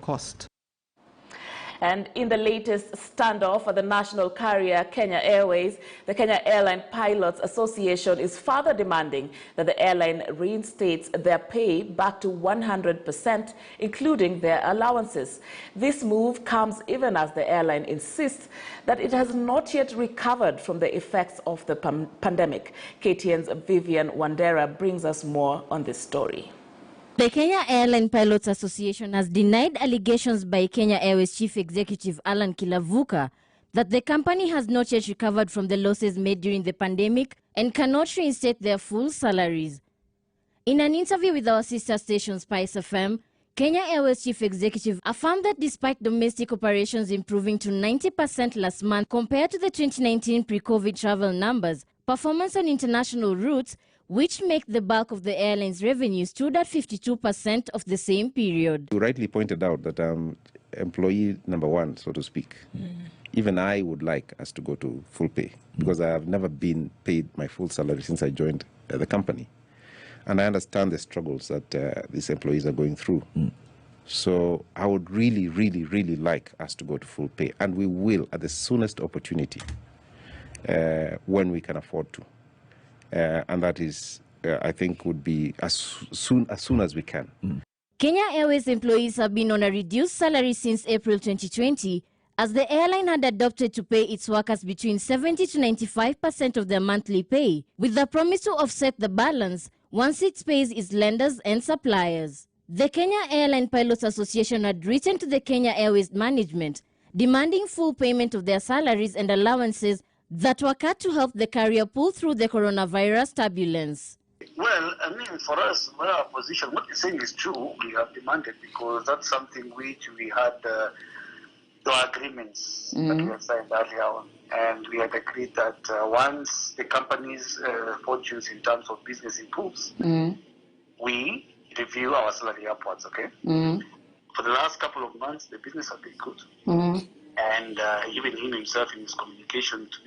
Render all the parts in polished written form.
cost. And in the latest standoff at the national carrier Kenya Airways, the Kenya Airline Pilots Association is further demanding that the airline reinstates their pay back to 100%, including their allowances. This move comes even as the airline insists that it has not yet recovered from the effects of the pandemic. KTN's Vivian Wandera brings us more on this story. The Kenya Airline Pilots Association has denied allegations by Kenya Airways Chief Executive Alan Kilavuka that the company has not yet recovered from the losses made during the pandemic and cannot reinstate their full salaries. In an interview with our sister station Spice FM, Kenya Airways Chief Executive affirmed that despite domestic operations improving to 90% last month compared to the 2019 pre-COVID travel numbers, performance on international routes, which make the bulk of the airline's revenue, stood at 52% of the same period. You rightly pointed out that I'm employee number one, so to speak. Even I would like us to go to full pay because I have never been paid my full salary since I joined the company. And I understand the struggles that these employees are going through. So I would really, really, really like us to go to full pay. And we will at the soonest opportunity when we can afford to. And that is, I think, would be as soon as we can. Kenya Airways employees have been on a reduced salary since April 2020, as the airline had adopted to pay its workers between 70 to 95% of their monthly pay, with the promise to offset the balance once it pays its lenders and suppliers. The Kenya Airline Pilots Association had written to the Kenya Airways management, demanding full payment of their salaries and allowances that were cut to help the carrier pull through the coronavirus turbulence. Well, I mean, for us, our position, what you're saying is true. We have demanded because that's something which we had the agreements that we had signed earlier on. And we had agreed that once the company's fortunes in terms of business improves, we review our salary upwards, okay? For the last couple of months, the business has been good. And even him himself in his communication to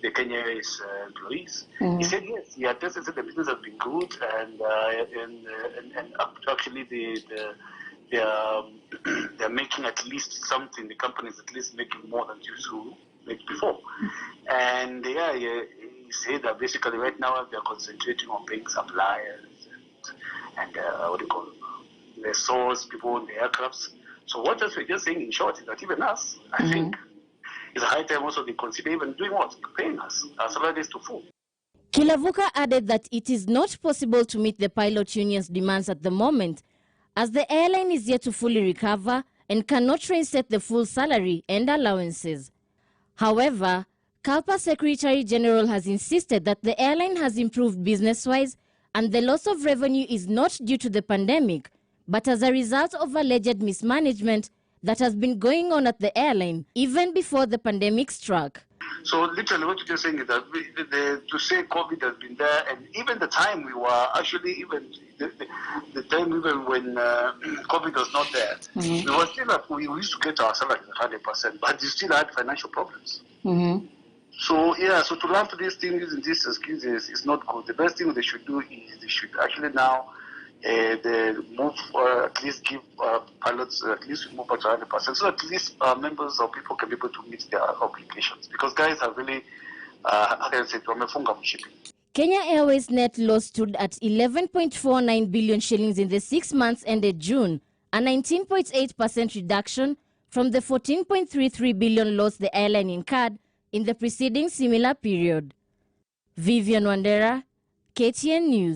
the Kenya Airways employees, he said yes, he had tested that the business has been good, and actually they're making at least something. The company is at least making more than used to make before. And he said that basically right now they're concentrating on paying suppliers and what do you call them, the source people on the aircrafts. So what else we're just saying in short is that even us, I think, it's a high time also they consider even doing what? Paying us our salaries to full. Kilavuka added that it is not possible to meet the pilot union's demands at the moment, as the airline is yet to fully recover and cannot reinstate the full salary and allowances. However, KPLPA Secretary General has insisted that the airline has improved business-wise and the loss of revenue is not due to the pandemic, but as a result of alleged mismanagement that has been going on at the airline even before the pandemic struck. So literally what you're saying is that to say COVID has been there, and even the time we were actually, even the time even when COVID was not there, we were still we used to get our salary at 100%, but we still had financial problems. So yeah, so to laugh at these things using these excuses is not good. The best thing they should do is they should actually now they move, at least give pilots at least move back to 100%, so at least members or people can be able to meet their obligations. Because guys are really, how can I say, shipping. Kenya Airways net loss stood at 11.49 billion shillings in the 6 months ended June, a 19.8% reduction from the 14.33 billion loss the airline incurred in the preceding similar period. Vivian Wandera, KTN News.